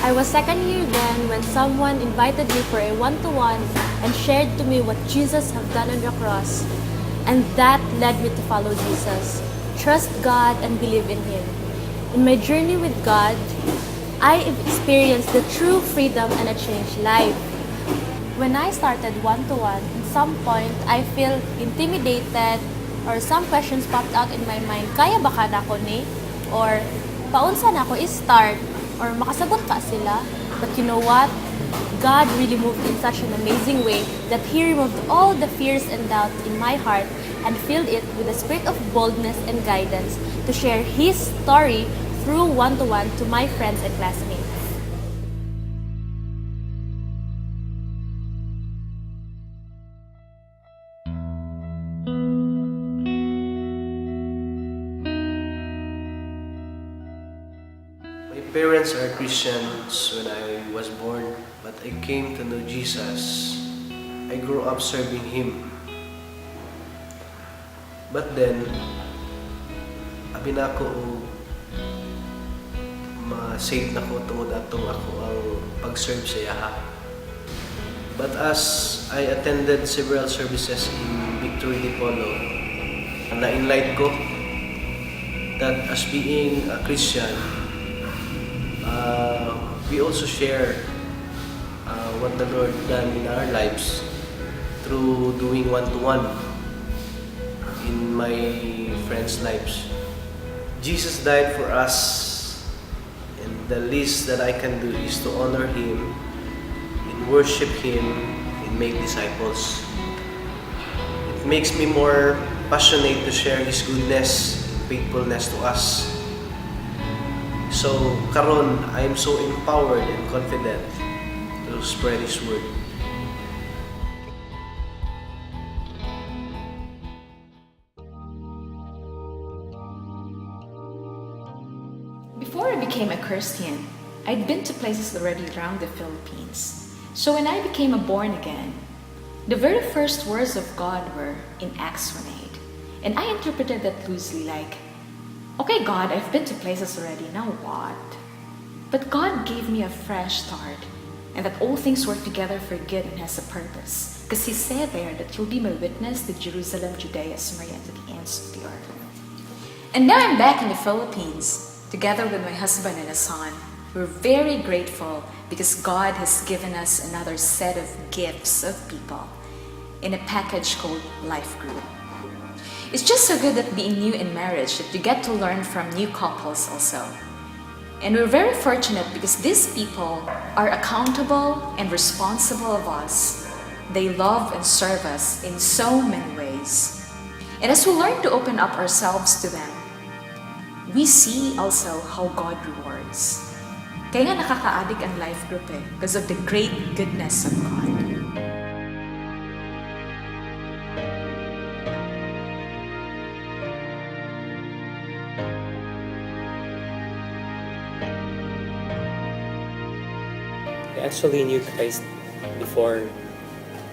I was second year then when someone invited me for a one-to-one and shared to me what Jesus have done on the cross. And that led me to follow Jesus, trust God and believe in Him. In my journey with God, I experienced the true freedom and a changed life. When I started one-to-one, at some point, I feel intimidated or some questions popped out in my mind. Kaya ba kada ko ni? Or paunsa na ako i-start? Or makasagot pa sila? But you know what? God really moved in such an amazing way that He removed all the fears and doubt in my heart and filled it with a spirit of boldness and guidance to share His story through one-to-one to my friends and classmates. My parents are Christians when I was born, but I came to know Jesus. I grew up serving Him. But then, abi na ako ma-save na ko tungod atong ako ang pag-serve sa Yaha. But as I attended several services in Victory Dipolo, na-enlight ko that as being a Christian, we also share what the Lord done in our lives through doing one-to-one in my friends' lives. Jesus died for us, and the least that I can do is to honor Him and worship Him and make disciples. It makes me more passionate to share His goodness and faithfulness to us. So, karon, I am so empowered and confident to spread His word. Before I became a Christian, I'd been to places already around the Philippines. So when I became a born again, the very first words of God were in Acts 1:8. And I interpreted that loosely like, okay God, I've been to places already, now what? But God gave me a fresh start and that all things work together for good and has a purpose. Because He said there that you'll be my witness to Jerusalem, Judea, Samaria, and to the ends of the earth. And now I'm back in the Philippines, together with my husband and a son. We're very grateful because God has given us another set of gifts of people in a package called Life Group. It's just so good that being new in marriage that you get to learn from new couples also. And we're very fortunate because these people are accountable and responsible of us. They love and serve us in so many ways. And as we learn to open up ourselves to them, we see also how God rewards. Kaya nga nakaka-addict ang life group because of the great goodness of God. I actually knew Christ before.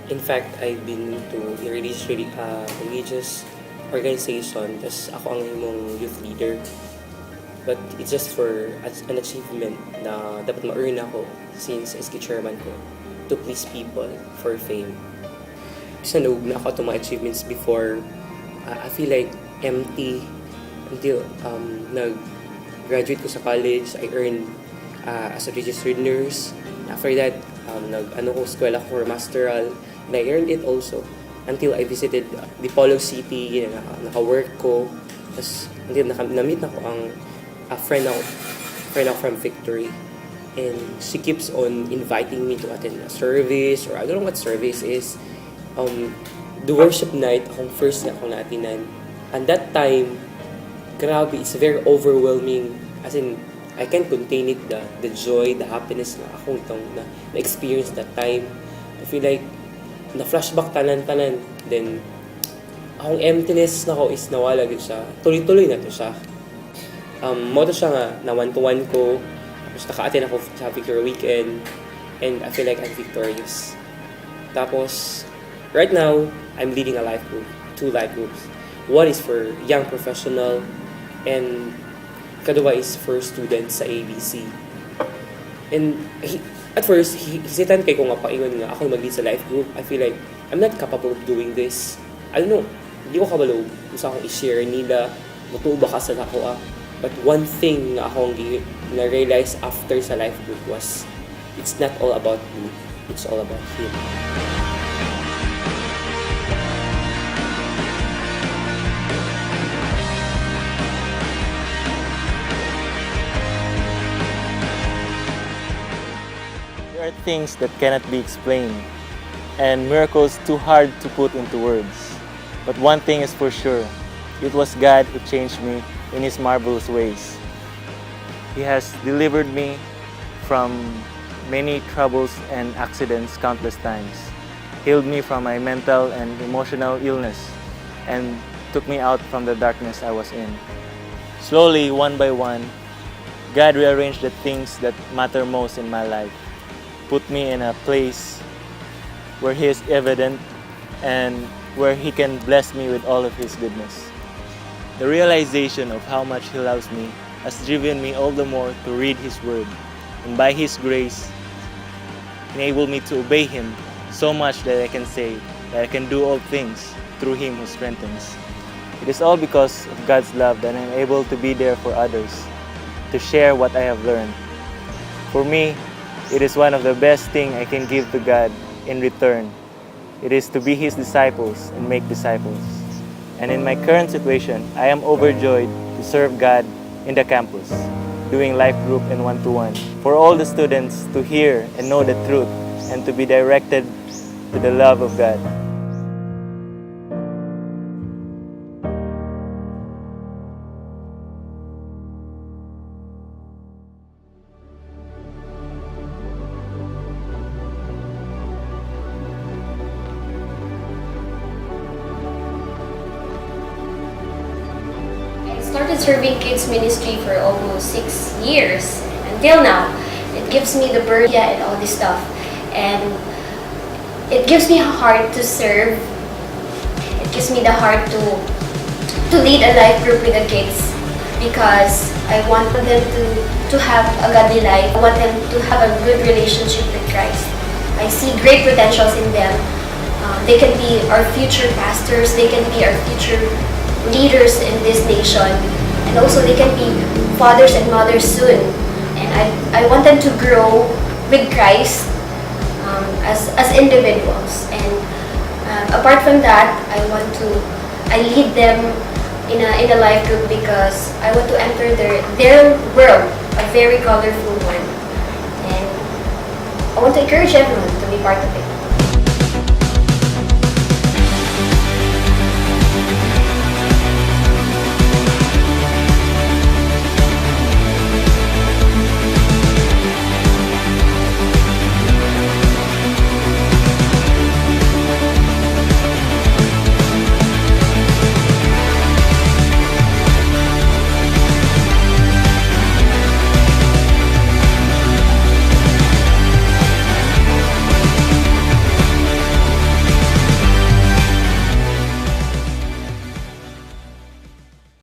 In fact, I've been to a religious organization. Tas ako ang imong youth leader. But it's just for an achievement na dapat ma-earn ako since SK chairman ko to please people for fame. Isa naug na ako to mga achievements before. I feel like empty until nag-graduate ko sa college. I earned as a registered nurse. After that, nag-ano ko eskwela ko for masteral. And I earned it also until I visited Dipolog City, naka-work ko. Tapos until na-meet na ko ang a friend ako from Victory, and she keeps on inviting me to attend a service, or I don't know what service is. The worship night, akong first na akong naatinan. And that time, grabe, it's very overwhelming. As in, I can't contain it, the joy, the happiness na akong na-experience that time. I feel like, na-flashback tanan-tanan. Then, akong emptiness na ko is nawala din siya. Tuloy-tuloy na to siya. Moto siya nga, na one-to-one ko. Tapos naka-attend ako sa Victory Weekend. And I feel like I'm victorious. Tapos, right now, I'm leading a life group. 2 life groups. One is for young professional. And kadua is for students sa ABC. And at first, hesitant kay ko nga paingon nga ako mag-lead sa life group. I feel like I'm not capable of doing this. I don't know, hindi ko kabalo kung sa akong i-share nila, matuo ba ka sa ako But one thing nga akong na-realize after sa life group was, it's not all about me, it's all about Him. There are things that cannot be explained, and miracles too hard to put into words. But one thing is for sure, it was God who changed me in His marvelous ways. He has delivered me from many troubles and accidents countless times, healed me from my mental and emotional illness, and took me out from the darkness I was in. Slowly, one by one, God rearranged the things that matter most in my life, put me in a place where He is evident and where He can bless me with all of His goodness. The realization of how much He loves me has driven me all the more to read His Word, and by His grace, enabled me to obey Him so much that I can say that I can do all things through Him who strengthens. It is all because of God's love that I'm able to be there for others, to share what I have learned. For me, it is one of the best things I can give to God in return. It is to be His disciples and make disciples. And in my current situation, I am overjoyed to serve God in the campus, doing life group and one-to-one. For all the students to hear and know the truth and to be directed to the love of God. I started serving kids ministry for almost 6 years until now. It gives me the burden and all this stuff, and it gives me a heart to serve. It gives me the heart to lead a life group with the kids, because I want them to have a godly life. I want them to have a good relationship with Christ. I see great potentials in them. They can be our future pastors. They can be our future leaders in this nation, and also they can be fathers and mothers soon. And I want them to grow with Christ as individuals. And apart from that, I lead them in a life group because I want to enter their world, a very colorful one. And I want to encourage everyone to be part of it.